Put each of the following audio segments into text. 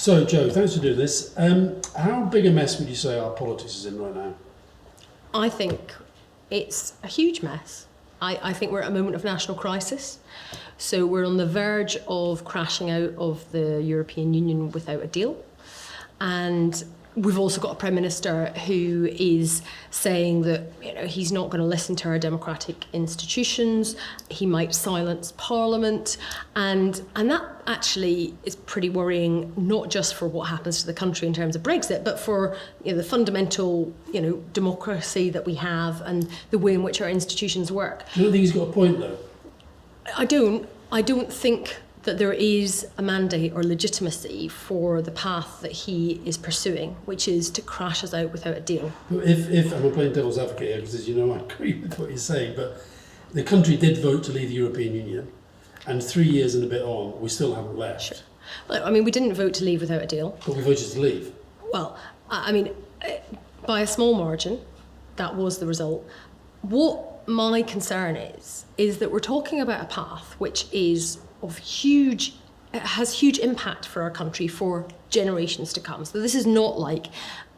So, Joe, thanks for doing this. How big a mess would you say our politics is in right now? I think it's a huge mess. I think we're at a moment of national crisis. So we're on the verge of crashing out of the European Union without a deal. And we've also got a Prime Minister who is saying that he's not going to listen to our democratic institutions. He might silence Parliament. And that actually is pretty worrying, not just for what happens to the country in terms of Brexit, but for the fundamental democracy that we have and the way in which our institutions work. Do you not think he's got a point, though? I don't think that there is a mandate or legitimacy for the path that he is pursuing, which is to crash us out without a deal. If I'm playing devil's advocate here, because as you know, I agree with what you're saying, but the country did vote to leave the European Union, and 3 years and a bit on, we still haven't left. Sure. Well, I mean, we didn't vote to leave without a deal. But we voted to leave. Well, I mean, by a small margin, that was the result. What my concern is that we're talking about a path which is has huge impact for our country for generations to come. So this is not like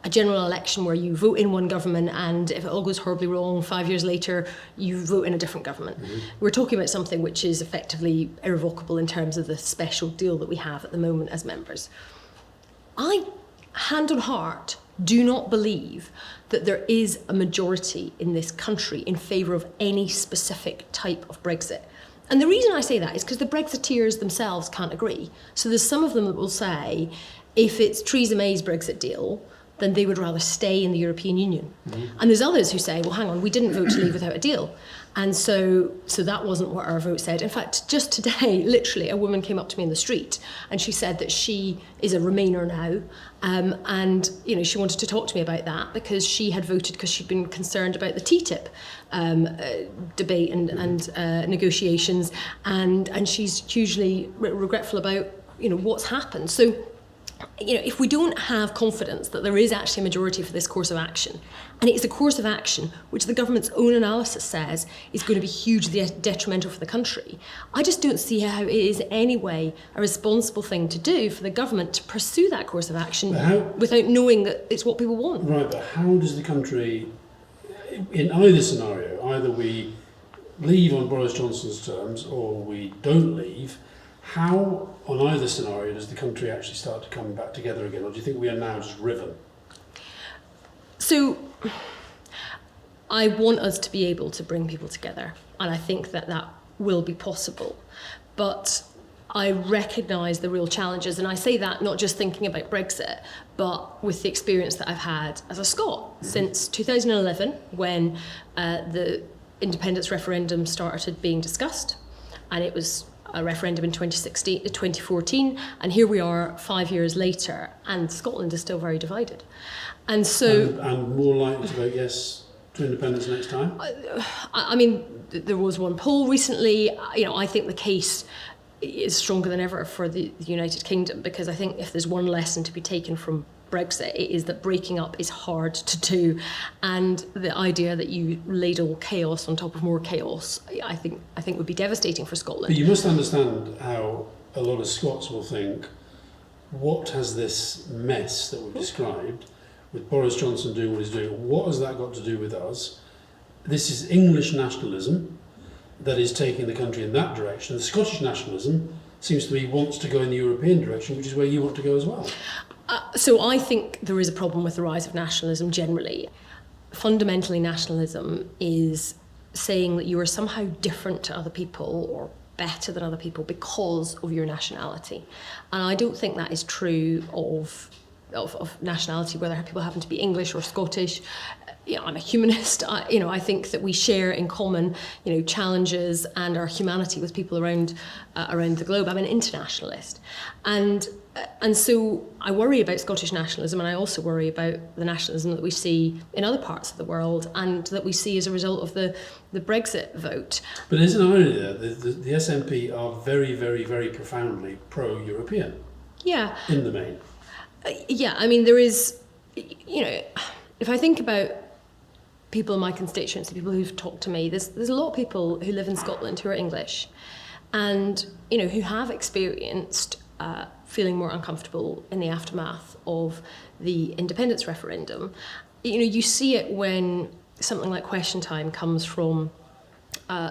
a general election where you vote in one government and if it all goes horribly wrong, 5 years later, you vote in a different government. Mm-hmm. We're talking about something which is effectively irrevocable in terms of the special deal that we have at the moment as members. I, hand on heart, do not believe that there is a majority in this country in favour of any specific type of Brexit. And the reason I say that is because the Brexiteers themselves can't agree. So there's some of them that will say, if it's Theresa May's Brexit deal, then they would rather stay in the European Union. Mm-hmm. And there's others who say, well, hang on, we didn't vote to leave without a deal. And so that wasn't what our vote said. In fact, just today, literally, a woman came up to me in the street and she said that she is a Remainer now. And she wanted to talk to me about that because she had voted because she'd been concerned about the TTIP debate and negotiations. And she's hugely regretful about, what's happened. So, if we don't have confidence that there is actually a majority for this course of action, and it's a course of action which the government's own analysis says is going to be hugely detrimental for the country, I just don't see how it is in any way a responsible thing to do for the government to pursue that course of action without knowing that it's what people want. Right, but how does the country, in either scenario, either we leave on Boris Johnson's terms or we don't leave, how, on either scenario, does the country actually start to come back together again? Or do you think we are now just riven? So, I want us to be able to bring people together. And I think that will be possible. But I recognise the real challenges. And I say that not just thinking about Brexit, but with the experience that I've had as a Scot since 2011, when the independence referendum started being discussed. And it was a referendum in 2014, and here we are 5 years later, and Scotland is still very divided. And so... And more likely to vote yes to independence next time? I mean, there was one poll recently. I think the case is stronger than ever for the United Kingdom, because I think if there's one lesson to be taken from Brexit, it is that breaking up is hard to do, and the idea that you ladle chaos on top of more chaos, I think would be devastating for Scotland. But you must understand how a lot of Scots will think, what has this mess that we've described, with Boris Johnson doing what he's doing, what has that got to do with us? This is English nationalism that is taking the country in that direction. The Scottish nationalism seems to be wants to go in the European direction, which is where you want to go as well. So I think there is a problem with the rise of nationalism generally. Fundamentally, nationalism is saying that you are somehow different to other people or better than other people because of your nationality. And I don't think that is true of nationality, whether people happen to be English or Scottish. I'm a humanist. I think that we share in common, challenges and our humanity with people around the globe. I'm an internationalist, and so I worry about Scottish nationalism, and I also worry about the nationalism that we see in other parts of the world and that we see as a result of the Brexit vote. But there's an irony there. The SNP are very, very, very profoundly pro-European. Yeah. In the main. Yeah. I mean, there is, if I think about people in my constituency, people who've talked to me, there's a lot of people who live in Scotland who are English and, who have experienced feeling more uncomfortable in the aftermath of the independence referendum. You see it when something like Question Time comes from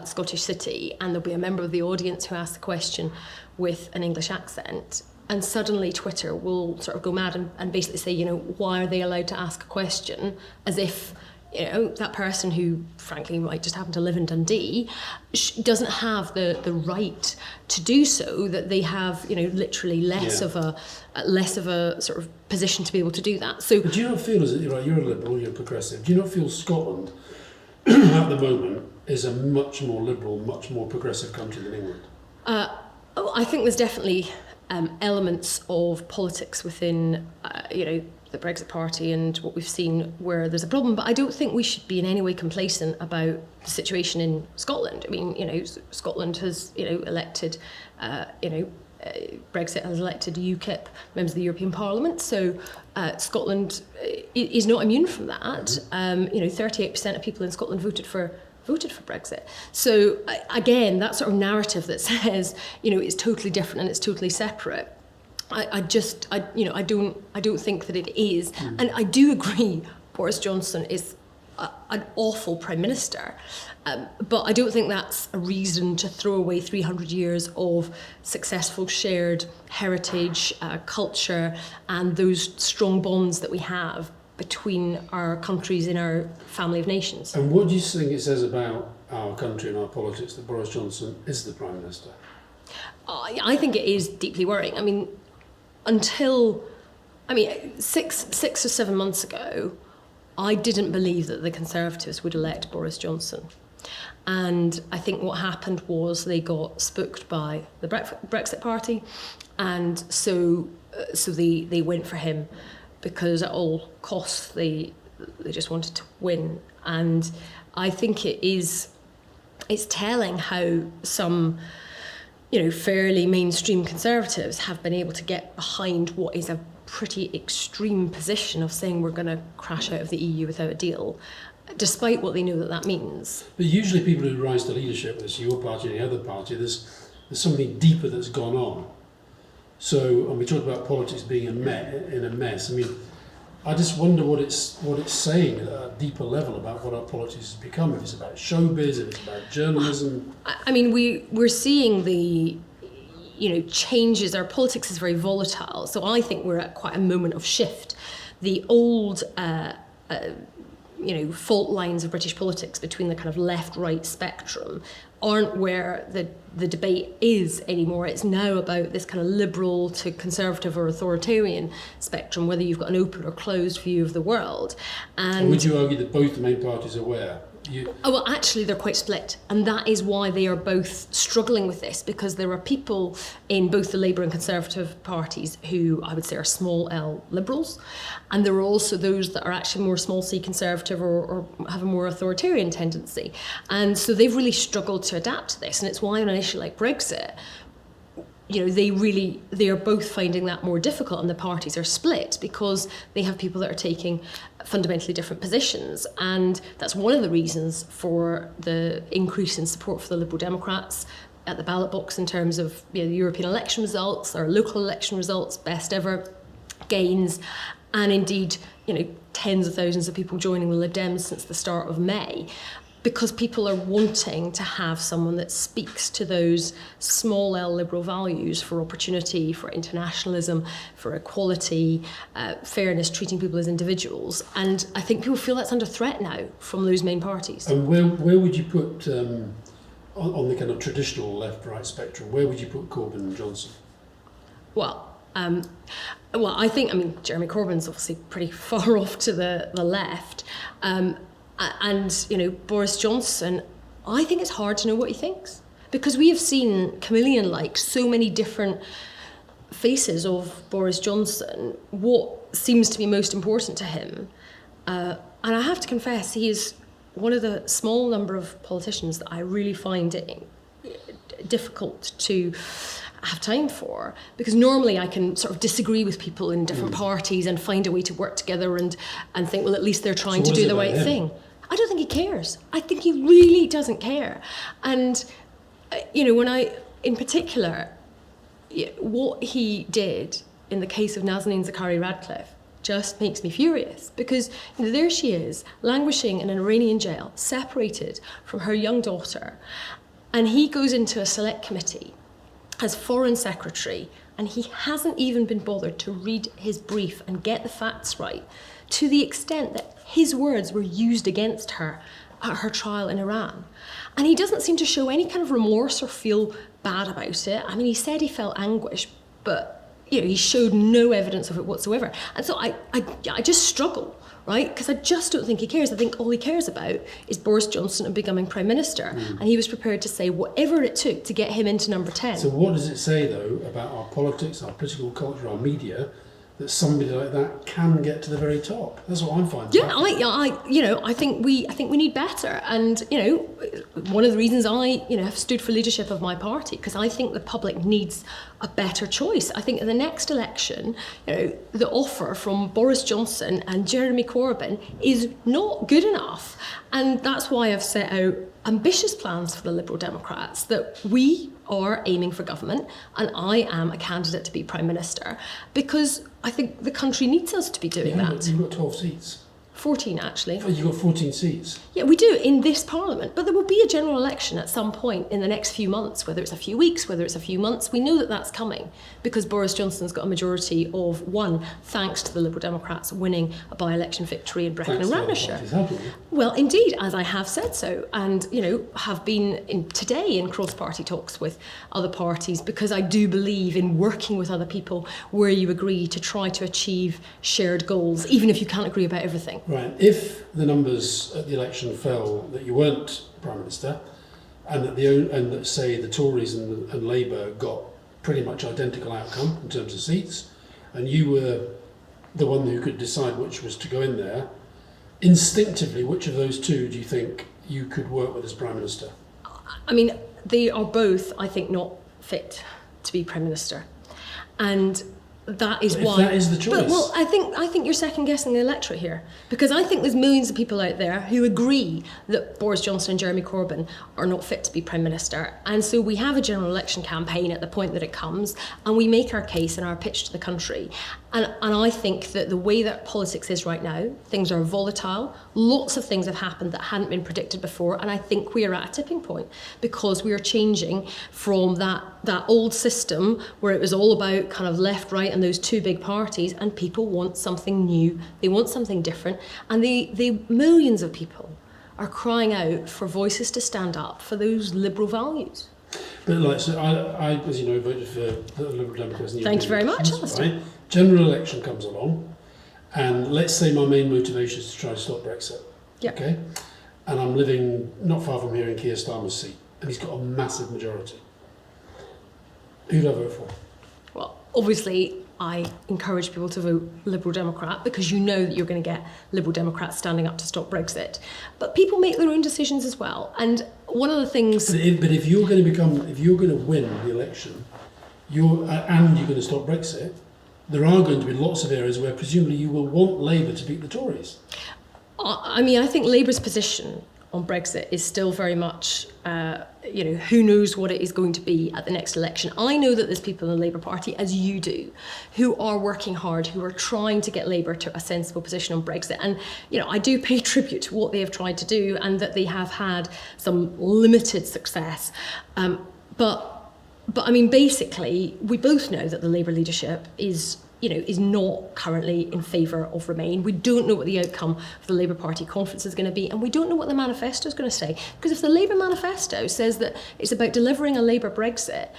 Scottish City, and there'll be a member of the audience who asks the question with an English accent, and suddenly Twitter will sort of go mad and basically say, why are they allowed to ask a question, as if that person who frankly might just happen to live in Dundee doesn't have the right to do so, that they have literally less of a sort of position to be able to do that. So but do you not feel, as you're a Liberal, you're progressive, do you not feel Scotland at the moment is a much more liberal, much more progressive country than England? I think there's definitely elements of politics within the Brexit Party and what we've seen where there's a problem, but I don't think we should be in any way complacent about the situation in Scotland. I mean, Scotland has elected Brexit has elected UKIP members of the European Parliament, so Scotland is not immune from that. 38% of people in Scotland voted for Brexit. So again, that sort of narrative that says it's totally different and it's totally separate, I don't think that it is. And I do agree Boris Johnson is an awful Prime Minister, but I don't think that's a reason to throw away 300 years of successful shared heritage, culture, and those strong bonds that we have between our countries in our family of nations. And what do you think it says about our country and our politics that Boris Johnson is the Prime Minister? I think it is deeply worrying. I mean, six or 7 months ago, I didn't believe that the Conservatives would elect Boris Johnson. And I think what happened was they got spooked by the Brexit Party, and so they went for him because at all costs they just wanted to win. And I think it's telling how some fairly mainstream Conservatives have been able to get behind what is a pretty extreme position of saying we're going to crash out of the EU without a deal, despite what they know that means. But usually people who rise to leadership, there's your party and the other party, there's something deeper that's gone on. So, and we talked about politics being in a mess. I mean, I just wonder what it's saying at a deeper level about what our politics has become. If it's about showbiz, if it's about journalism. I mean, we're seeing the changes. Our politics is very volatile, so I think we're at quite a moment of shift. The old fault lines of British politics between the kind of left-right spectrum aren't where the debate is anymore. It's now about this kind of liberal to conservative or authoritarian spectrum, whether you've got an open or closed view of the world. And would you argue that both the main parties are where? Well, actually, they're quite split, and that is why they are both struggling with this, because there are people in both the Labour and Conservative parties who I would say are small L liberals, and there are also those that are actually more small c conservative or have a more authoritarian tendency, and so they've really struggled to adapt to this, and it's why on an issue like Brexit, they are both finding that more difficult, and the parties are split because they have people that are taking fundamentally different positions. And that's one of the reasons for the increase in support for the Liberal Democrats at the ballot box in terms of the European election results, or local election results, best ever gains, and indeed tens of thousands of people joining the Lib Dems since the start of May. Because people are wanting to have someone that speaks to those small L liberal values for opportunity, for internationalism, for equality, fairness, treating people as individuals. And I think people feel that's under threat now from those main parties. And where would you put, on the kind of traditional left-right spectrum, where would you put Corbyn and Johnson? Well, I think Jeremy Corbyn's obviously pretty far off to the left. And Boris Johnson, I think it's hard to know what he thinks, because we have seen chameleon-like so many different faces of Boris Johnson, what seems to be most important to him. And I have to confess, he is one of the small number of politicians that I really find it difficult to have time for, because normally I can sort of disagree with people in different parties and find a way to work together and think, well, at least they're trying to do the right thing. I don't think he cares. I think he really doesn't care. And, when in particular, what he did in the case of Nazanin Zaghari-Ratcliffe just makes me furious, because there she is, languishing in an Iranian jail, separated from her young daughter, and he goes into a select committee as foreign secretary, and he hasn't even been bothered to read his brief and get the facts right, to the extent that his words were used against her at her trial in Iran. And he doesn't seem to show any kind of remorse or feel bad about it. I mean, he said he felt anguish, but he showed no evidence of it whatsoever. And so I just struggle, right? Because I just don't think he cares. I think all he cares about is Boris Johnson becoming Prime Minister. And he was prepared to say whatever it took to get him into number 10. So what does it say, though, about our politics, our political culture, our media, that somebody like that can get to the very top? That's what I'm finding. Yeah, I think we need better. And one of the reasons I have stood for leadership of my party, because I think the public needs a better choice. I think in the next election, the offer from Boris Johnson and Jeremy Corbyn is not good enough, and that's why I've set out ambitious plans for the Liberal Democrats, that we are aiming for government, and I am a candidate to be Prime Minister, because I think the country needs us to be doing that. You've got 12 seats. 14, actually. Oh, you've got 14 seats. Yeah, we do in this Parliament, but there will be a general election at some point in the next few months, whether it's a few weeks, whether it's a few months. We know that that's coming because Boris Johnson's got a majority of 1, thanks to the Liberal Democrats winning a by-election victory in Brecon and Radnorshire. Well, indeed, as I have said so, and have been today in cross-party talks with other parties, because I do believe in working with other people where you agree to try to achieve shared goals, even if you can't agree about everything. Right. If the numbers at the election fell that you weren't Prime Minister, and that say the Tories and Labour got pretty much identical outcome in terms of seats, and you were the one who could decide which was to go in there, instinctively, which of those two do you think you could work with as Prime Minister? I mean, they are both, I think, not fit to be Prime Minister, and that is why. That is the choice. But, I think you're second guessing the electorate here, because I think there's millions of people out there who agree that Boris Johnson and Jeremy Corbyn are not fit to be Prime Minister, and so we have a general election campaign at the point that it comes, and we make our case and our pitch to the country. And I think that the way that politics is right now, things are volatile. Lots of things have happened that hadn't been predicted before, and I think we are at a tipping point, because we are changing from that old system where it was all about kind of left, right, and those two big parties, and people want something new. They want something different, and they millions of people are crying out for voices to stand up for those liberal values. But so I, as you know, voted for the Liberal Democrats. Thank you very much, Alastair. Right? General election comes along, and let's say my main motivation is to try to stop Brexit. Yep. Okay, and I'm living not far from here in Keir Starmer's seat, and he's got a massive majority. Who do I vote for? Well, obviously, I encourage people to vote Liberal Democrat, because you know that you're going to get Liberal Democrats standing up to stop Brexit. But people make their own decisions as well. And one of the things... But if you're going to win the election, and you're going to stop Brexit, there are going to be lots of areas where presumably you will want Labour to beat the Tories. I mean, I think Labour's position on Brexit is still very much, who knows what it is going to be at the next election. I know that there's people in the Labour Party, as you do, who are working hard, who are trying to get Labour to a sensible position on Brexit. And, I do pay tribute to what they have tried to do, and that they have had some limited success. But I mean, basically, we both know that the Labour leadership is not currently in favour of Remain. We don't know what the outcome of the Labour Party conference is going to be, and we don't know what the manifesto is going to say. Because if the Labour manifesto says that it's about delivering a Labour Brexit,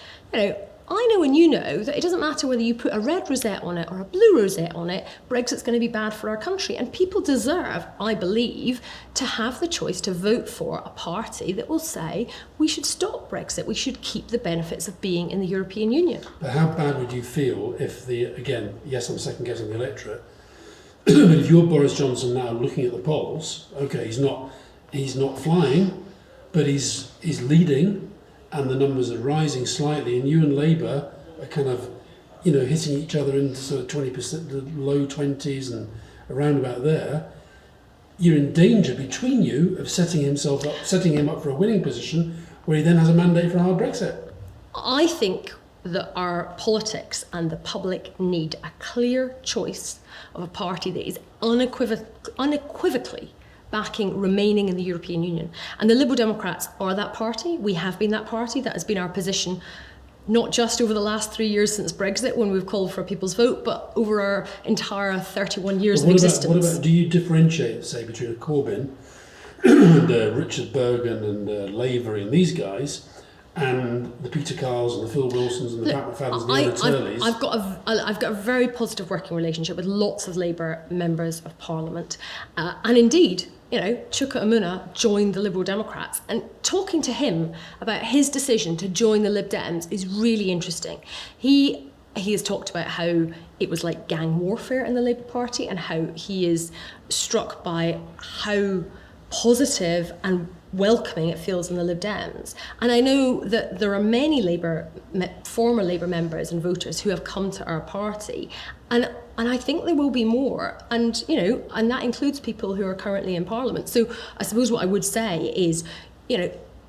I know and you know that it doesn't matter whether you put a red rosette on it or a blue rosette on it, Brexit's going to be bad for our country. And people deserve, I believe, to have the choice to vote for a party that will say we should stop Brexit, we should keep the benefits of being in the European Union. But how bad would you feel if yes, I'm second guessing the electorate, but if you're Boris Johnson now looking at the polls, okay, he's not flying, but he's leading, and the numbers are rising slightly, and you and Labour are kind of, hitting each other into sort of 20%, the low 20s and around about there, you're in danger between you of setting him up for a winning position where he then has a mandate for a hard Brexit. I think that our politics and the public need a clear choice of a party that is unequivocally backing remaining in the European Union. And the Liberal Democrats are that party. We have been that party. That has been our position, not just over the last 3 years since Brexit, when we've called for a people's vote, but over our entire 31 years of existence. What about, do you differentiate, say, between a Corbyn and Richard Bergen and Labour and these guys, and the Peter Carls and the Phil Wilsons and the Pat McFaddens and the Anna Turleys? I've got a very positive working relationship with lots of Labour members of Parliament, and indeed, Chuka Umunna joined the Liberal Democrats, and talking to him about his decision to join the Lib Dems is really interesting. He has talked about how it was like gang warfare in the Labour Party, and how he is struck by how positive and welcoming it feels in the Lib Dems. And I know that there are many former Labour members and voters who have come to our party, and I think there will be more, and and that includes people who are currently in Parliament. So I suppose what I would say is,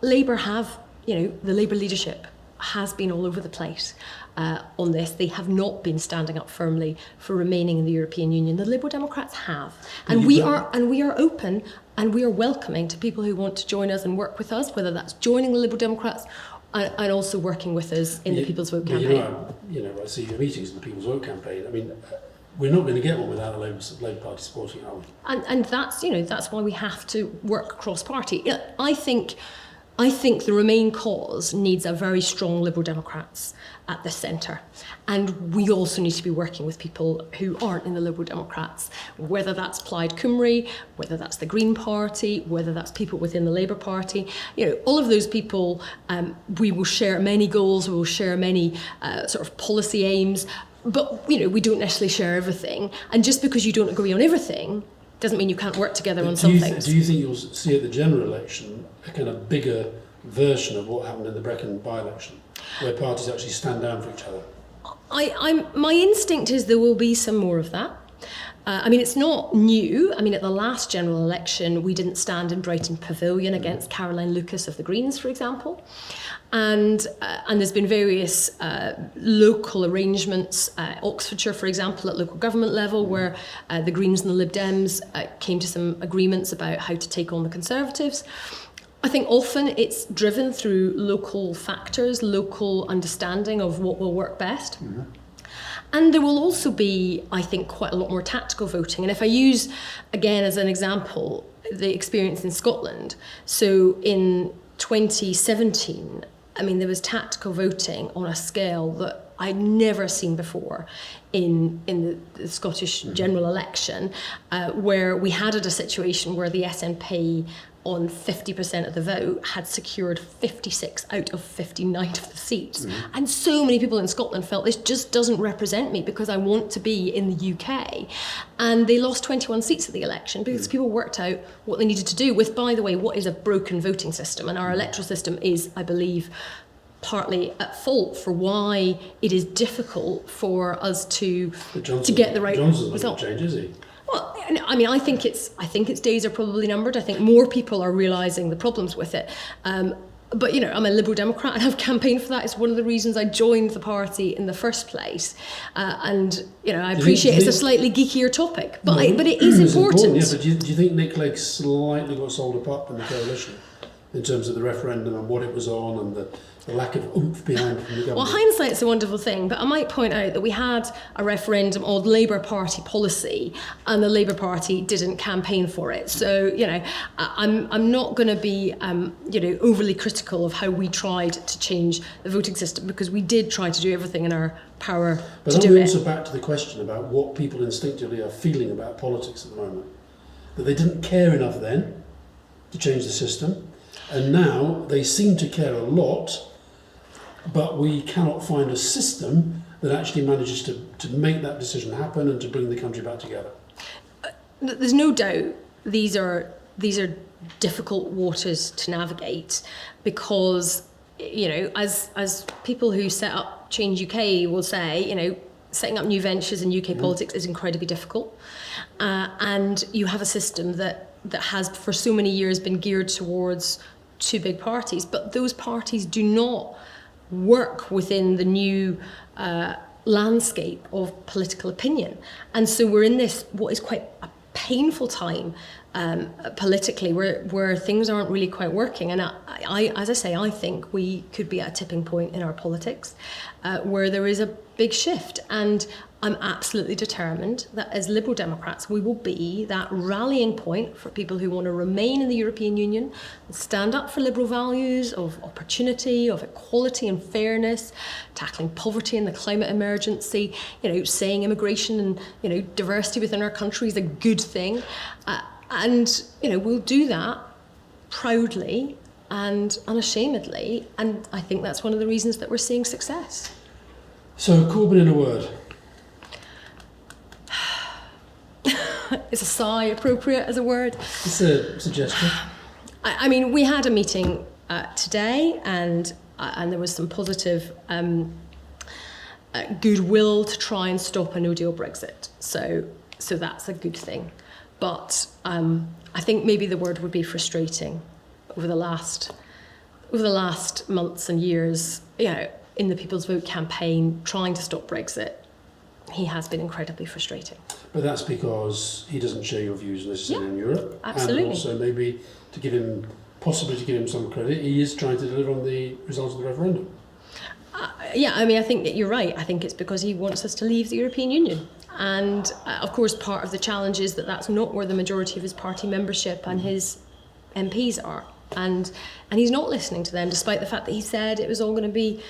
Labour have, the Labour leadership has been all over the place on this. They have not been standing up firmly for remaining in the European Union. The Liberal Democrats have, and we are open and we are welcoming to people who want to join us and work with us, whether that's joining the Liberal Democrats and also working with us in the People's Vote campaign. I see your meetings in the People's Vote campaign. I mean, we're not going to get one without the Labour Party supporting it, are we? And that's why we have to work cross-party. I think the Remain cause needs a very strong Liberal Democrats at the centre. And we also need to be working with people who aren't in the Liberal Democrats, whether that's Plaid Cymru, whether that's the Green Party, whether that's people within the Labour Party. All of those people, we will share many goals, we will share many sort of policy aims, but we don't necessarily share everything. And just because you don't agree on everything doesn't mean you can't work together on some things. Do you think you'll see at the general election a kind of bigger version of what happened in the Brecon by-election, where parties actually stand down for each other? My instinct is there will be some more of that. It's not new. At the last general election, we didn't stand in Brighton Pavilion against Caroline Lucas of the Greens, for example. And there's been various local arrangements, Oxfordshire, for example, at local government level, where the Greens and the Lib Dems came to some agreements about how to take on the Conservatives. I think often it's driven through local factors, local understanding of what will work best. Mm-hmm. And there will also be, I think, quite a lot more tactical voting. And if I use, again, as an example, the experience in Scotland. So in 2017, there was tactical voting on a scale that I'd never seen before in the Scottish general election, where we had a situation where the SNP on 50% of the vote had secured 56 out of 59 of the seats. Mm-hmm. And so many people in Scotland felt this just doesn't represent me because I want to be in the UK. And they lost 21 seats at the election because people worked out what they needed to do with, by the way, what is a broken voting system. And our electoral system is, I believe, partly at fault for why it is difficult for us to get the right result. Johnson's not change, is he? Well, I think its days are probably numbered. I think more people are realising the problems with it. But I'm a Liberal Democrat and I've campaigned for that. It's one of the reasons I joined the party in the first place. And I appreciate it's a slightly geekier topic, but it is important. Yeah, but do you think Nick Clegg slightly got sold up in the coalition in terms of the referendum and what it was on and the lack of oomph behind it from the government? Well, hindsight's a wonderful thing, but I might point out that we had a referendum on Labour Party policy and the Labour Party didn't campaign for it. So, I'm not going to be, overly critical of how we tried to change the voting system, because we did try to do everything in our power to do it. But also back to the question about what people instinctively are feeling about politics at the moment. That they didn't care enough then to change the system, and now they seem to care a lot, but we cannot find a system that actually manages to make that decision happen and to bring the country back together. There's no doubt these are difficult waters to navigate, because as people who set up Change UK will say, setting up new ventures in UK politics is incredibly difficult, and you have a system that has for so many years been geared towards two big parties, but those parties do not work within the new landscape of political opinion. And so we're in this, what is quite a painful time politically, where things aren't really quite working. And I, as I say, I think we could be at a tipping point in our politics where there is a big shift. And I'm absolutely determined that as Liberal Democrats, we will be that rallying point for people who want to remain in the European Union, stand up for liberal values of opportunity, of equality and fairness, tackling poverty and the climate emergency, saying immigration and, diversity within our country is a good thing. And, we'll do that proudly and unashamedly. And I think that's one of the reasons that we're seeing success. So, Corbyn in a word. Is a sigh appropriate as a word? It's a suggestion. I mean, we had a meeting today, and there was some positive goodwill to try and stop a no-deal Brexit. So that's a good thing. But I think maybe the word would be frustrating over the last months and years. In the People's Vote campaign, trying to stop Brexit, he has been incredibly frustrating. But that's because he doesn't share your views necessarily in Europe. Absolutely. And also maybe possibly to give him some credit, he is trying to deliver on the results of the referendum. I think that you're right. I think it's because he wants us to leave the European Union. And of course, part of the challenge is that that's not where the majority of his party membership and his MPs are. And he's not listening to them, despite the fact that he said it was all going to be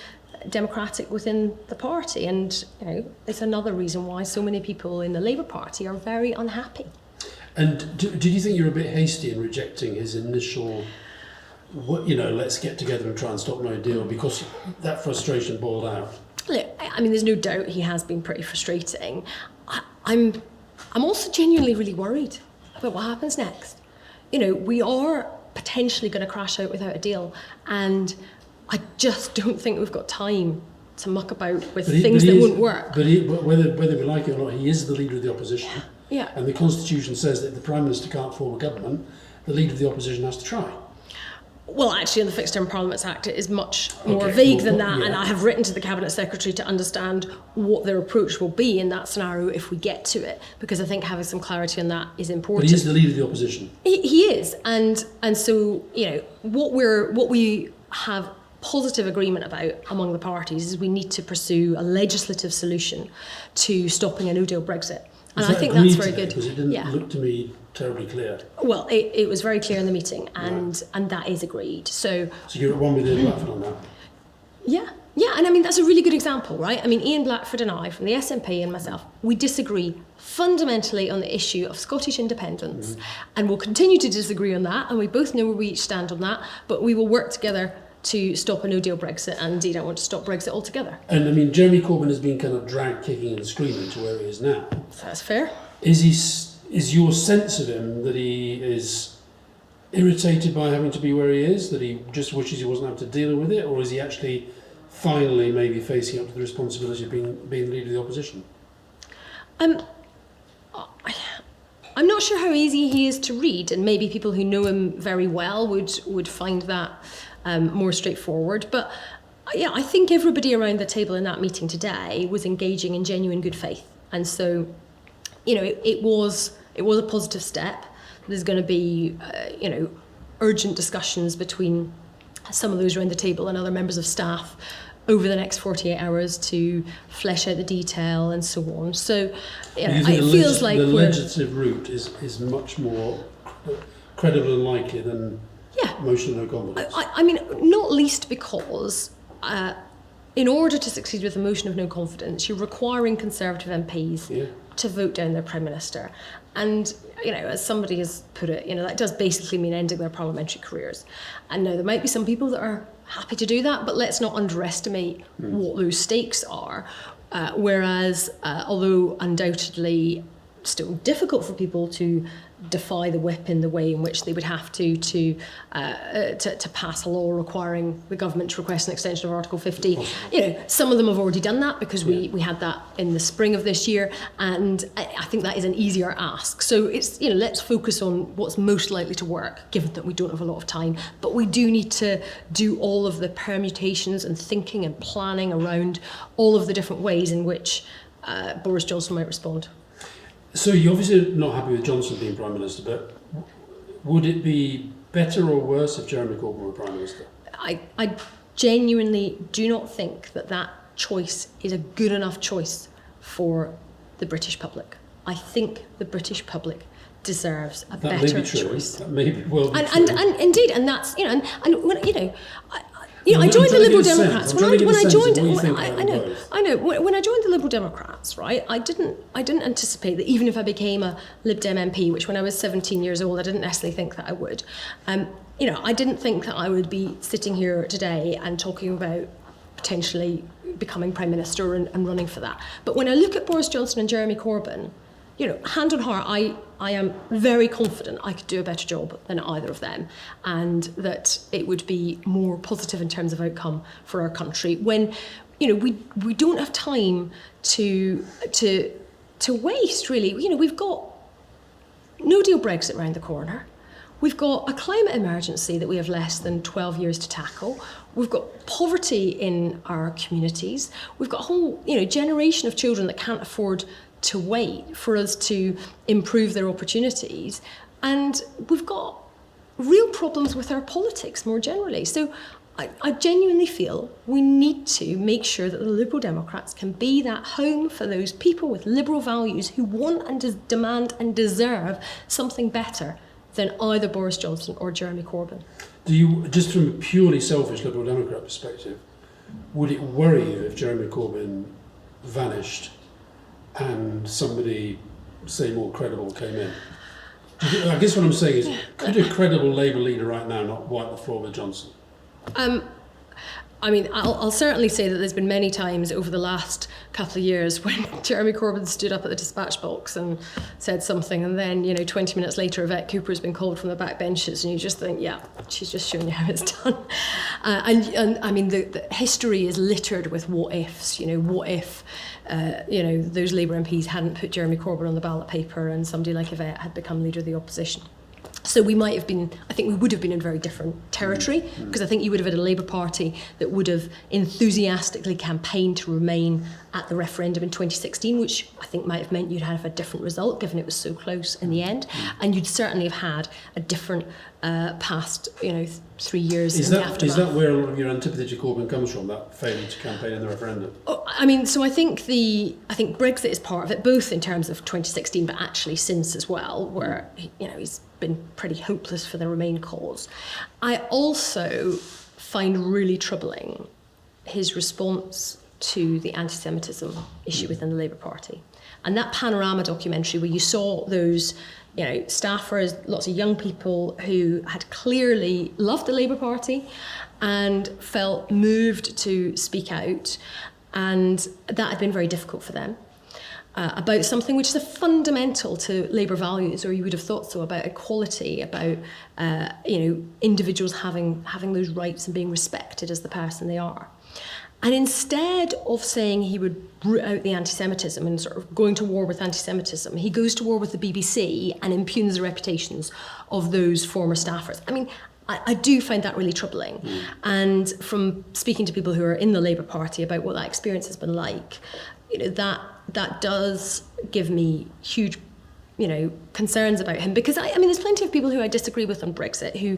democratic within the party. And it's another reason why so many people in the Labour Party are very unhappy. And do you think you're a bit hasty in rejecting his initial, let's get together and try and stop no deal, because that frustration boiled out? Look, I mean, there's no doubt he has been pretty frustrating. I'm also genuinely really worried about what happens next. We are potentially going to crash out without a deal, and I just don't think we've got time to muck about with things that won't work. But whether we like it or not, he is the leader of the opposition. Yeah. And the Constitution says that if the Prime Minister can't form a government, the leader of the opposition has to try. Well, actually, in the Fixed Term Parliaments Act, it is much more vague than that, and I have written to the Cabinet Secretary to understand what their approach will be in that scenario if we get to it, because I think having some clarity on that is important. But he is the leader of the opposition. He is, and so what we have positive agreement about among the parties is we need to pursue a legislative solution to stopping a no-deal Brexit. And I think that's very good. Because it didn't look to me terribly clear. Well, it was very clear in the meeting, and that is agreed. So you're at one with Ian Blackford on that? Yeah, and I mean, that's a really good example, right? I mean, Ian Blackford and I, from the SNP and myself, we disagree fundamentally on the issue of Scottish independence, and we'll continue to disagree on that, and we both know where we each stand on that, but we will work together to stop a no-deal Brexit, and indeed I want to stop Brexit altogether. And I mean, Jeremy Corbyn has been kind of dragged kicking and screaming to where he is now. That's fair. Is your sense of him that he is irritated by having to be where he is, that he just wishes he wasn't having to deal with it, or is he actually finally maybe facing up to the responsibility of being leader of the opposition? I'm not sure how easy he is to read, and maybe people who know him very well would find that more straightforward. But I think everybody around the table in that meeting today was engaging in genuine good faith, and so it was a positive step. There's going to be urgent discussions between some of those around the table and other members of staff over the next 48 hours to flesh out the detail and so on. So it feels like the legislative route is much more credible and likely than motion of no confidence. I mean, not least because in order to succeed with a motion of no confidence, you're requiring Conservative MPs to vote down their Prime Minister. And, as somebody has put it, that does basically mean ending their parliamentary careers. And now there might be some people that are happy to do that, but let's not underestimate what those stakes are. Whereas, although undoubtedly still difficult for people to defy the whip in the way in which they would have to pass a law requiring the government to request an extension of Article 50. Some of them have already done that because we had that in the spring of this year, and I think that is an easier ask. So it's let's focus on what's most likely to work, given that we don't have a lot of time. But we do need to do all of the permutations and thinking and planning around all of the different ways in which Boris Johnson might respond. So you're obviously not happy with Johnson being Prime Minister, but would it be better or worse if Jeremy Corbyn were Prime Minister? I genuinely do not think that choice is a good enough choice for the British public. I think the British public deserves a better choice. That may be well be and true. and indeed, and that's I joined the Liberal Democrats. When I joined the Liberal Democrats, right, I didn't anticipate that even if I became a Lib Dem MP, which when I was 17 years old, I didn't necessarily think that I would. I didn't think that I would be sitting here today and talking about potentially becoming Prime Minister and running for that. But when I look at Boris Johnson and Jeremy Corbyn, hand on heart, I am very confident I could do a better job than either of them, and that it would be more positive in terms of outcome for our country. When we don't have time to waste, really. We've got no deal Brexit round the corner. We've got a climate emergency that we have less than 12 years to tackle. We've got poverty in our communities. We've got a whole generation of children that can't afford to wait for us to improve their opportunities. And we've got real problems with our politics more generally. So I genuinely feel we need to make sure that the Liberal Democrats can be that home for those people with liberal values who want and demand and deserve something better than either Boris Johnson or Jeremy Corbyn. Do you, just from a purely selfish Liberal Democrat perspective, would it worry you if Jeremy Corbyn vanished and somebody, say, more credible came in? I guess what I'm saying is, could a credible Labour leader right now not wipe the floor with Johnson? I'll certainly say that there's been many times over the last couple of years when Jeremy Corbyn stood up at the dispatch box and said something, and then 20 minutes later Yvette Cooper's been called from the back benches, and you just think, yeah, she's just showing you how it's done. The history is littered with what ifs. What if those Labour MPs hadn't put Jeremy Corbyn on the ballot paper and somebody like Yvette had become leader of the opposition? So we would have been in very different territory, because I think you would have had a Labour Party that would have enthusiastically campaigned to remain at the referendum in 2016, which I think might have meant you'd have a different result, given it was so close in the end. And you'd certainly have had a different past 3 years in the aftermath. Is that where a lot of your antipathy to Corbyn comes from, that failure to campaign in the referendum? So I think Brexit is part of it, both in terms of 2016, but actually since as well, where he's been pretty hopeless for the Remain cause. I also find really troubling his response to the anti-Semitism issue within the Labour Party. And that Panorama documentary where you saw those staffers, lots of young people who had clearly loved the Labour Party and felt moved to speak out, and that had been very difficult for them. About something which is fundamental to Labour values, or you would have thought so, about equality, about individuals having those rights and being respected as the person they are. And instead of saying he would root out the anti-Semitism and sort of going to war with anti-Semitism, he goes to war with the BBC and impugns the reputations of those former staffers. I do find that really troubling. And from speaking to people who are in the Labour Party about what that experience has been like, that does give me huge, concerns about him. Because there's plenty of people who I disagree with on Brexit who,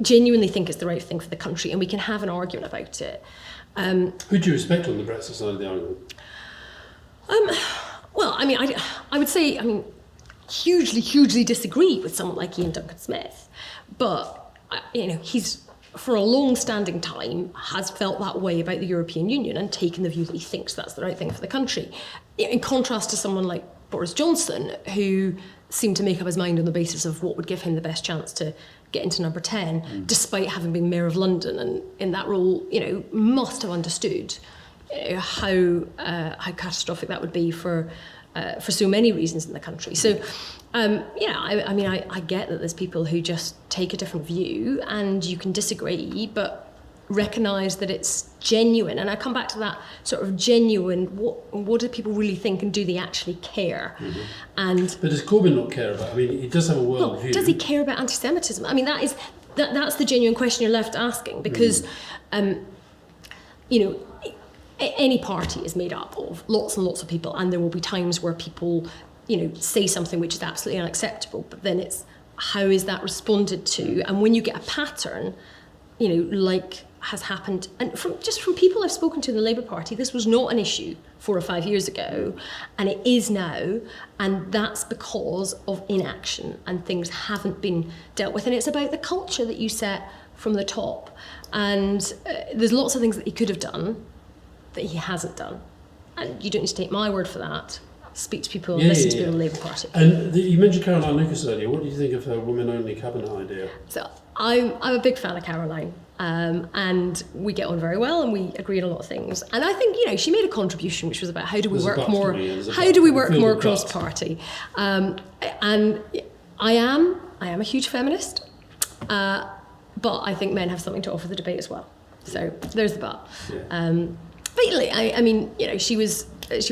genuinely think it's the right thing for the country, and we can have an argument about it. Who do you respect on the Brexit side of the argument? I would say, hugely disagree with someone like Ian Duncan Smith, but he's, for a long-standing time, has felt that way about the European Union and taken the view that he thinks that's the right thing for the country. In contrast to someone like Boris Johnson, who seemed to make up his mind on the basis of what would give him the best chance to get into number 10, despite having been Mayor of London, and in that role, must have understood how catastrophic that would be for for so many reasons in the country. So, I get that there's people who just take a different view, and you can disagree, but recognise that it's genuine. And I come back to that sort of genuine, what do people really think, and do they actually care? But does Corbyn not care about it? I mean, he does have a world view. Does he care about anti-Semitism? I mean, that's the genuine question you're left asking, because any party is made up of lots and lots of people, and there will be times where people say something which is absolutely unacceptable, but then it's how is that responded to? And when you get a pattern, like has happened, and from people I've spoken to in the Labour Party, this was not an issue 4 or 5 years ago, and it is now, and that's because of inaction, and things haven't been dealt with, and it's about the culture that you set from the top, and there's lots of things that he could have done that he hasn't done, and you don't need to take my word for that. Speak to people and listen to people in the Labour Party. And you mentioned Caroline Lucas earlier. What do you think of her women-only cabinet idea? So I'm a big fan of Caroline, and we get on very well, and we agree on a lot of things. And I think she made a contribution which was about how do we work more cross-party. And I am a huge feminist, but I think men have something to offer the debate as well. So there's the but. Yeah. But she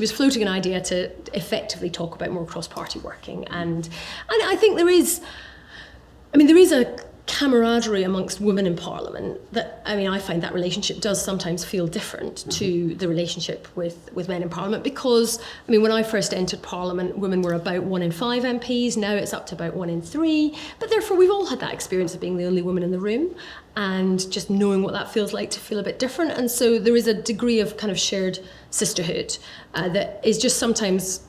was floating an idea to effectively talk about more cross-party working, and I think there is a camaraderie amongst women in Parliament that, I find that relationship does sometimes feel different to the relationship with men in Parliament, because, when I first entered Parliament, women were about 1 in 5 MPs, now it's up to about 1 in 3, but therefore we've all had that experience of being the only woman in the room, and just knowing what that feels like to feel a bit different, and so there is a degree of kind of shared sisterhood that is just sometimes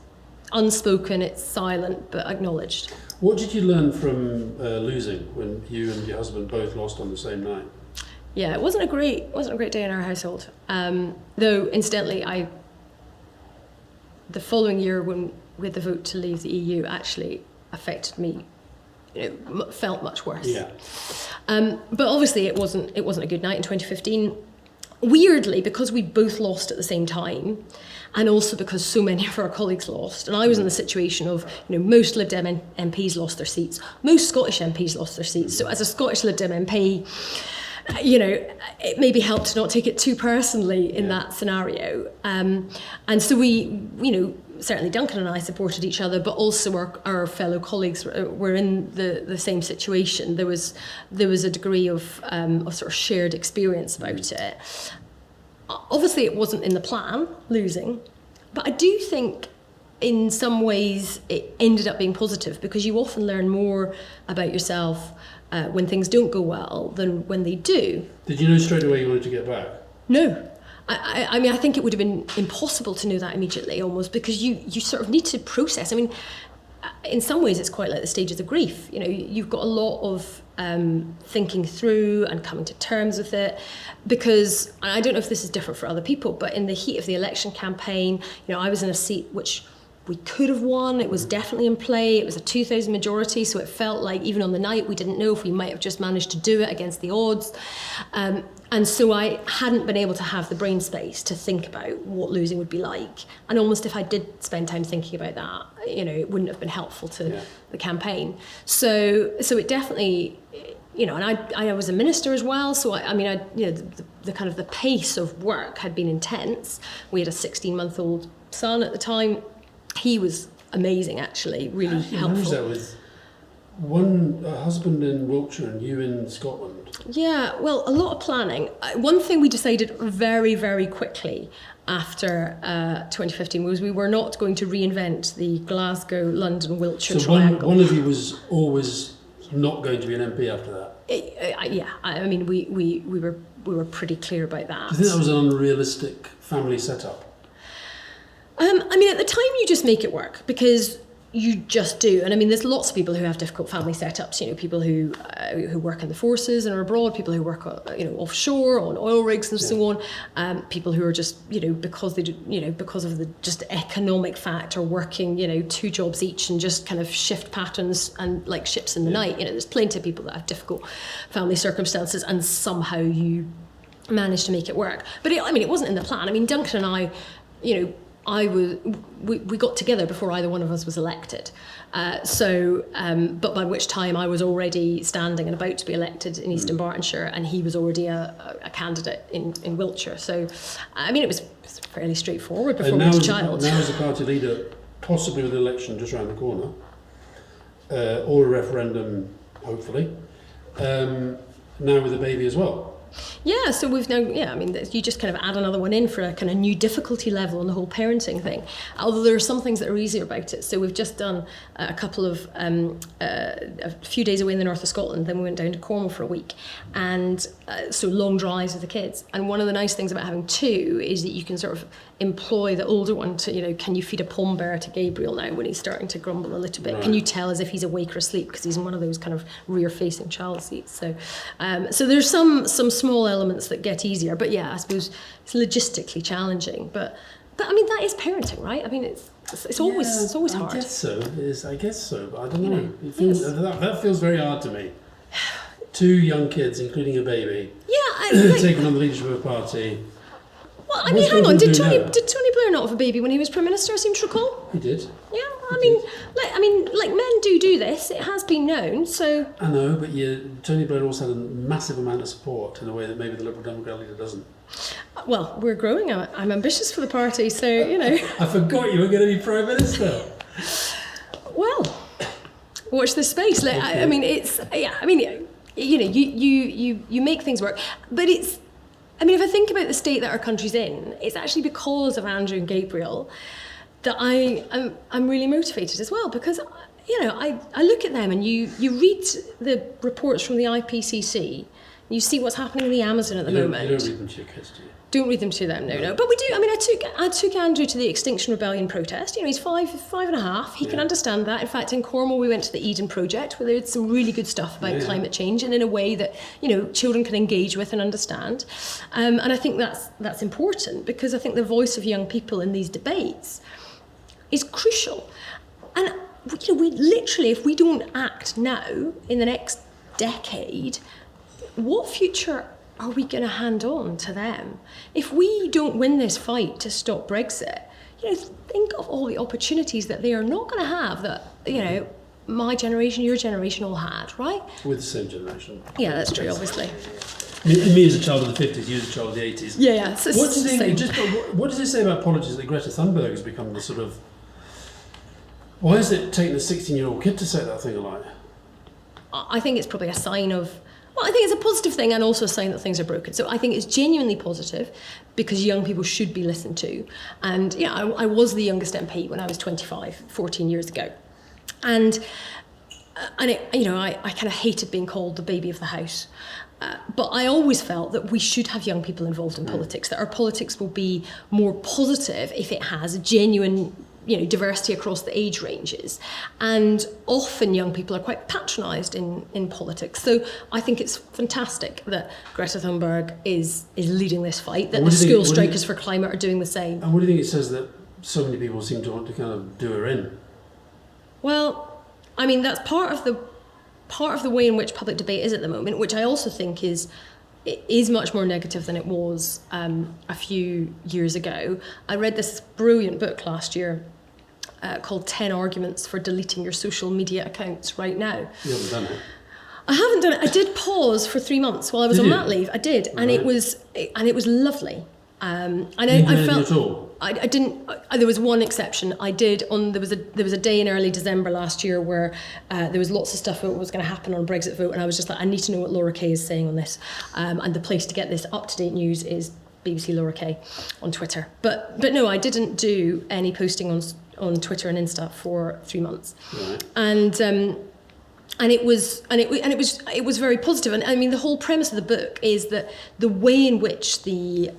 unspoken, it's silent, but acknowledged. What did you learn from losing when you and your husband both lost on the same night? Yeah, it wasn't a great day in our household. Though incidentally, the following year when we had the vote to leave the EU actually affected me. Felt much worse. Yeah. But obviously it wasn't a good night in 2015. Weirdly, because we both lost at the same time, and also because so many of our colleagues lost, and I was in the situation of, most Lib Dem MPs lost their seats, most Scottish MPs lost their seats. So as a Scottish Lib Dem MP, it maybe helped to not take it too personally in that scenario. And so we, certainly Duncan and I supported each other, but also our fellow colleagues were in the same situation. There was a degree of sort of shared experience about it. Obviously, it wasn't in the plan, losing, but I do think in some ways it ended up being positive, because you often learn more about yourself when things don't go well than when they do. Did you know straight away you wanted to get back? No. I think it would have been impossible to know that immediately, almost, because you sort of need to process. In some ways it's quite like the stages of grief. You've got a lot of thinking through and coming to terms with it, because I don't know if this is different for other people, but in the heat of the election campaign, I was in a seat which we could have won. It was definitely in play. It was a 2,000 majority, so it felt like even on the night we didn't know if we might have just managed to do it against the odds. And so I hadn't been able to have the brain space to think about what losing would be like. And almost if I did spend time thinking about that, it wouldn't have been helpful to the campaign. So it definitely, and I was a minister as well. So the kind of the pace of work had been intense. We had a 16-month-old son at the time. He was amazing, actually, really helpful. Managed that with a husband in Wiltshire and you in Scotland? Yeah, well, a lot of planning. One thing we decided very, very quickly after 2015 was we were not going to reinvent the Glasgow, London, Wiltshire triangle. So one of you was always not going to be an MP after that? We were pretty clear about that. Do you think that was an unrealistic family setup? At the time you just make it work, because you just do. And there's lots of people who have difficult family setups, people who work in the forces and are abroad, people who work offshore on oil rigs and so on, people who are just, because they do, because of the just economic factor, working, 2 jobs each and just kind of shift patterns and like ships in the night. There's plenty of people that have difficult family circumstances, and somehow you manage to make it work. But it wasn't in the plan. Duncan and I, we got together before either one of us was elected. But by which time I was already standing and about to be elected in Eastern Bartonshire, and he was already a candidate in Wiltshire. So, I mean, it was fairly straightforward before we had a child. Now as a party leader, possibly with an election just around the corner, or a referendum, hopefully, now with a baby as well. Yeah, so we've now, I mean, you just kind of add another one in for a kind of new difficulty level on the whole parenting thing. Although there are some things that are easier about it. So we've just done a couple of, a few days away in the north of Scotland, then we went down to Cornwall for a week. And so long drives with the kids. And one of the nice things about having two is that you can sort of employ the older one to, can you feed a palm bearer to Gabriel now when he's starting to grumble a little bit? Right. Can you tell as if he's awake or asleep? Because he's in one of those kind of rear-facing child seats. So so there's some small elements that get easier, but yeah, I suppose it's logistically challenging. But I mean, that is parenting, right? I mean, it's always hard. I guess so, but I don't know. It feels, that feels very hard to me. Two young kids, including a baby, taking on the leadership of a party. Well, I mean, hang on. Did Tony Blair not have a baby when he was Prime Minister? I seem to recall. He did. Yeah, I mean, men do this. It has been known. So I know, but Tony Blair also had a massive amount of support in a way that maybe the Liberal Democrat leader doesn't. Well, we're growing. I'm ambitious for the party, so I forgot you were going to be Prime Minister. Well, watch this space. Like, okay. I mean, it's you make things work, but it's. I mean, if I think about the state that our country's in, it's actually because of Andrew and Gabriel that I'm really motivated as well, because I look at them and you read the reports from the IPCC, you see what's happening in the Amazon at the moment. You don't read them to your kids, do you? Don't read them to them, no. But we do. I mean, I took Andrew to the Extinction Rebellion protest. He's five and a half. He can understand that. In fact, in Cornwall, we went to the Eden Project, where there's some really good stuff about climate change, and in a way that children can engage with and understand. And I think that's important, because I think the voice of young people in these debates is crucial. And we literally, if we don't act now in the next decade, what future are we going to hand on to them? If we don't win this fight to stop Brexit, think of all the opportunities that they are not going to have that, my generation, your generation all had, right? With the same generation. Yeah, that's true, obviously. Me as a child of the 50s, you as a child of the 80s. Yeah. So what does it say about politics that Greta Thunberg has become the sort of... Why is it taking a 16-year-old kid to say that thing alike? I think it's probably a sign of... Well, I think it's a positive thing and also a sign that things are broken. So I think it's genuinely positive, because young people should be listened to. And I was the youngest MP when I was 25, 14 years ago. And I kind of hated being called the baby of the house. But I always felt that we should have young people involved in politics, that our politics will be more positive if it has a genuine diversity across the age ranges. And often young people are quite patronised in politics. So I think it's fantastic that Greta Thunberg is leading this fight, that the school strikers for climate are doing the same. And what do you think it says that so many people seem to want to kind of do her in? Well, I mean, that's part of the way in which public debate is at the moment, which I also think is much more negative than it was a few years ago. I read this brilliant book last year called 10 Arguments for Deleting Your Social Media Accounts Right Now. You haven't done it? I haven't done it. I did pause for 3 months while I was on mat leave. I did, right. and it was lovely. And I felt. At all? I didn't. There was one exception. I did there was a day in early December last year where there was lots of stuff that was going to happen on Brexit vote, and I was just like, I need to know what Laura Kay is saying on this. And the place to get this up to date news is BBC Laura Kay on Twitter. But no, I didn't do any posting on Twitter and Insta for 3 months, right. And it was very positive. And I mean, the whole premise of the book is that the way in which the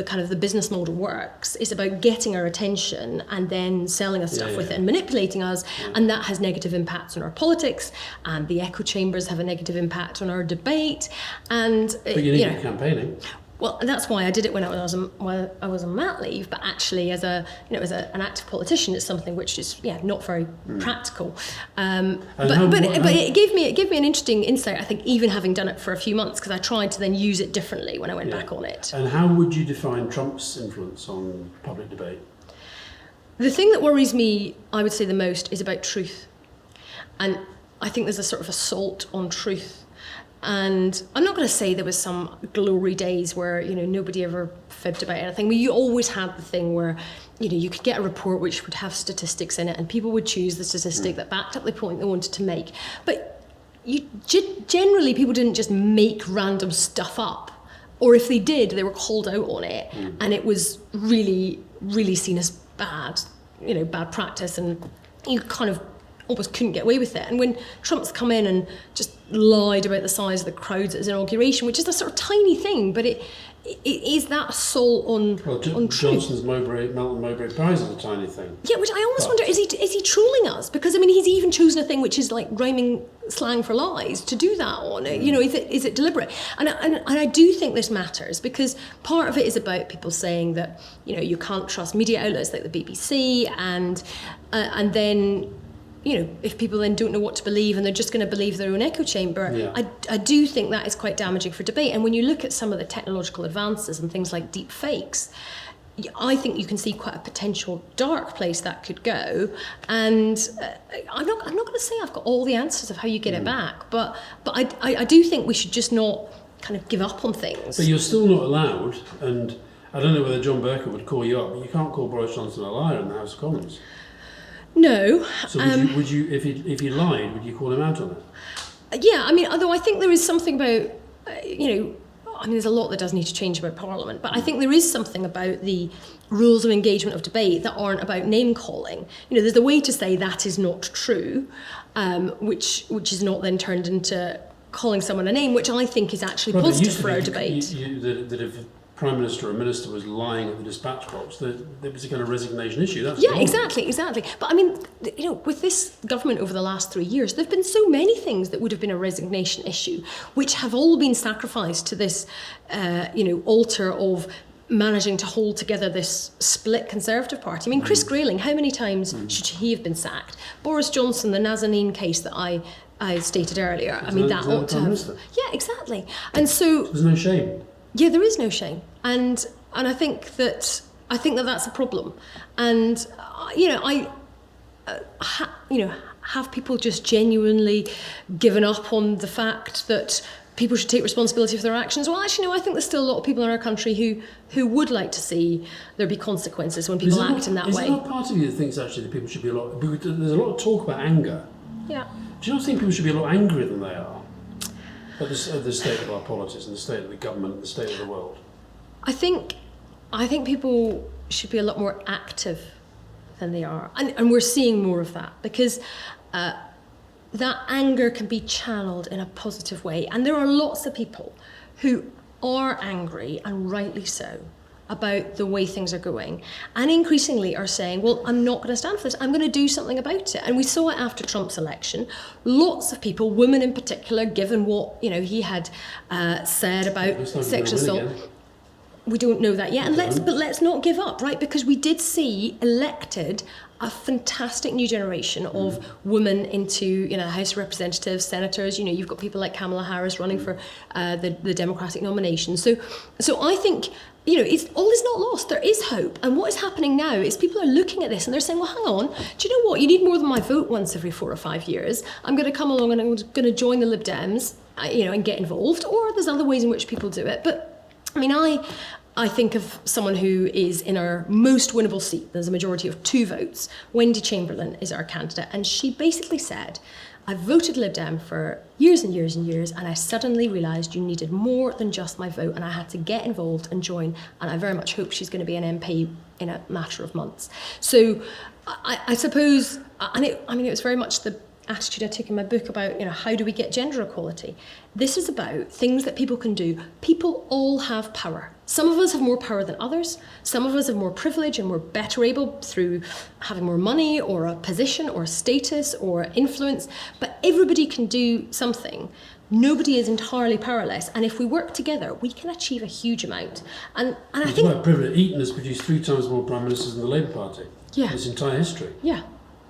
kind of the business model works is about getting our attention and then selling us stuff with it and manipulating us, and that has negative impacts on our politics, and the echo chambers have a negative impact on our debate. And but you need campaigning. Well, that's why I did it when I was on mat leave. But actually, as an active politician, it's something which is not very practical. But it gave me an interesting insight. I think, even having done it for a few months, because I tried to then use it differently when I went back on it. And how would you define Trump's influence on public debate? The thing that worries me, I would say the most, is about truth. And I think there's a sort of assault on truth. And I'm not going to say there was some glory days where, nobody ever fibbed about anything. You always had the thing where, you could get a report which would have statistics in it and people would choose the statistic that backed up the point they wanted to make. But generally, people didn't just make random stuff up. Or if they did, they were called out on it. And it was really, really seen as bad, bad practice, and you kind of almost couldn't get away with it. And when Trump's come in and just lied about the size of the crowds at his inauguration, which is a sort of tiny thing, but it is that assault on truth. Johnson's Melton Mowbray Prize is a tiny thing. Yeah, which I almost wonder, is he trolling us? Because, he's even chosen a thing which is like rhyming slang for lies to do that on. Is it deliberate? And I do think this matters, because part of it is about people saying that, you can't trust media outlets like the BBC, and then, if people then don't know what to believe and they're just going to believe their own echo chamber, I do think that is quite damaging for debate. And when you look at some of the technological advances and things like deep fakes, I think you can see quite a potential dark place that could go. And I'm not going to say I've got all the answers of how you get it back, but I do think we should just not kind of give up on things. But you're still not allowed, and I don't know whether John Bercow would call you up, but you can't call Boris Johnson a liar in the House of Commons. No. So would you, if he lied, would you call him out on it? Yeah, although I think there is something about, there's a lot that does need to change about Parliament, but I think there is something about the rules of engagement of debate that aren't about name calling. There's a way to say that is not true, which is not then turned into calling someone a name, which I think is actually positive for our debate. That if a Prime Minister or a Minister was lying at the dispatch box, there was a kind of resignation issue. That's yeah, exactly. But with this government over the last 3 years, there have been so many things that would have been a resignation issue, which have all been sacrificed to this, altar of managing to hold together this split Conservative Party. Chris Grayling, how many times should he have been sacked? Boris Johnson, the Nazanin case that I stated earlier. That ought to have. Yeah, exactly. And so there's no shame. Yeah, there is no shame, and I think that that's a problem, and have people just genuinely given up on the fact that people should take responsibility for their actions? Well, actually, no. I think there's still a lot of people in our country who would like to see there be consequences when people act in that way. Is there not part of you that thinks actually that people should be a lot? Because there's a lot of talk about anger. Yeah. Do you not think people should be a lot angrier than they are? At the state of our politics and the state of the government and the state of the world? I think people should be a lot more active than they are. And we're seeing more of that, because that anger can be channeled in a positive way. And there are lots of people who are angry, and rightly so, about the way things are going, and increasingly are saying, well, I'm not going to stand for this, I'm going to do something about it. And we saw it after Trump's election. Lots of people, women in particular, given what he had said about sexual assault. We don't know that yet, but let's not give up, right? Because we did see elected a fantastic new generation of women into the House of Representatives, senators. You've got people like Kamala Harris running for the Democratic nomination. So I think all is not lost. There is hope, and what is happening now is people are looking at this and they're saying, well, hang on, do you know what? You need more than my vote once every 4 or 5 years. I'm going to come along and I'm going to join the Lib Dems, and get involved. Or there's other ways in which people do it, but I think of someone who is in our most winnable seat. There's a majority of 2 votes. Wendy Chamberlain is our candidate. And she basically said, I've voted Lib Dem for years and years and years, and I suddenly realised you needed more than just my vote, and I had to get involved and join. And I very much hope she's going to be an MP in a matter of months. So I suppose, and it was very much the attitude I took in my book about, how do we get gender equality? This is about things that people can do. People all have power. Some of us have more power than others. Some of us have more privilege and we're better able through having more money or a position or status or influence. But everybody can do something. Nobody is entirely powerless. And if we work together, we can achieve a huge amount. And I think... Privilege. Eton has produced 3 times more Prime Ministers than the Labour Party. Yeah. In its entire history. Yeah.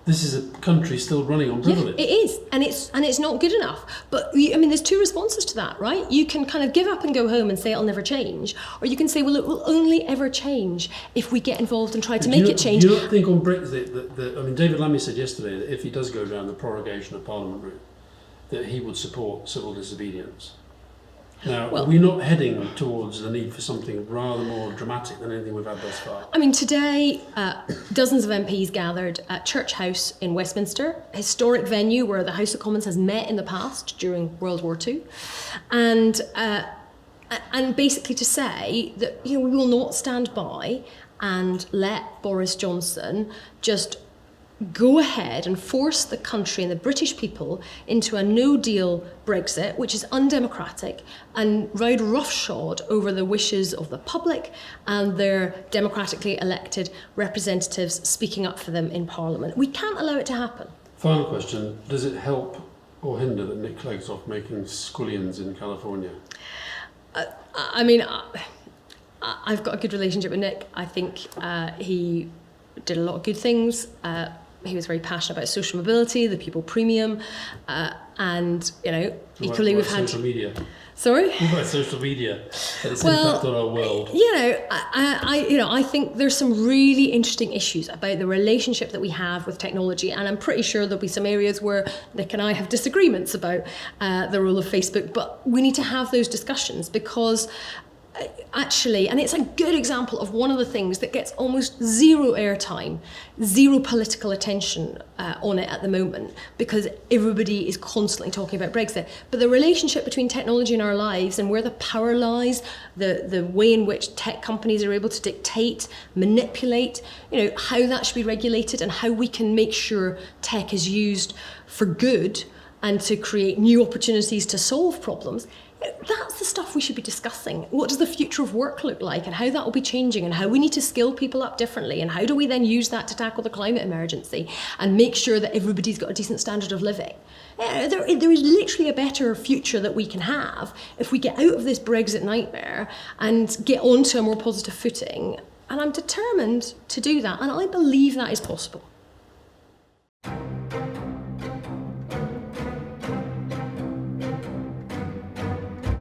this is a country still running on privilege. Yeah, it is, and it's not good enough. But I mean, there's two responses to that, right? You can kind of give up and go home and say it'll never change, or you can say, well, it will only ever change if we get involved and try to make it change. Do you not think on Brexit that I mean, David Lammy said yesterday that if he does go down the prorogation of Parliament route, that he would support civil disobedience. Now, are we not heading towards the need for something rather more dramatic than anything we've had thus far? I mean, today, dozens of MPs gathered at Church House in Westminster, a historic venue where the House of Commons has met in the past during World War II, and basically to say that we will not stand by and let Boris Johnson just go ahead and force the country and the British people into a no-deal Brexit, which is undemocratic, and ride roughshod over the wishes of the public and their democratically elected representatives speaking up for them in Parliament. We can't allow it to happen. Final question, does it help or hinder that Nick Clegg's off making squillions in California? I mean, I've got a good relationship with Nick. I think he did a lot of good things. He was very passionate about social mobility, the people premium, and equally we've had social media. Sorry? What about social media and its impact on our world? I think there's some really interesting issues about the relationship that we have with technology, and I'm pretty sure there'll be some areas where Nick and I have disagreements about the role of Facebook, but we need to have those discussions because actually, and it's a good example of one of the things that gets almost zero airtime, zero political attention on it at the moment, because everybody is constantly talking about Brexit. But the relationship between technology in our lives and where the power lies, the way in which tech companies are able to dictate, manipulate, how that should be regulated and how we can make sure tech is used for good and to create new opportunities to solve problems. That's the stuff we should be discussing. What does the future of work look like and how that will be changing and how we need to skill people up differently and how do we then use that to tackle the climate emergency and make sure that everybody's got a decent standard of living. There is literally a better future that we can have if we get out of this Brexit nightmare and get onto a more positive footing. And I'm determined to do that, and I believe that is possible.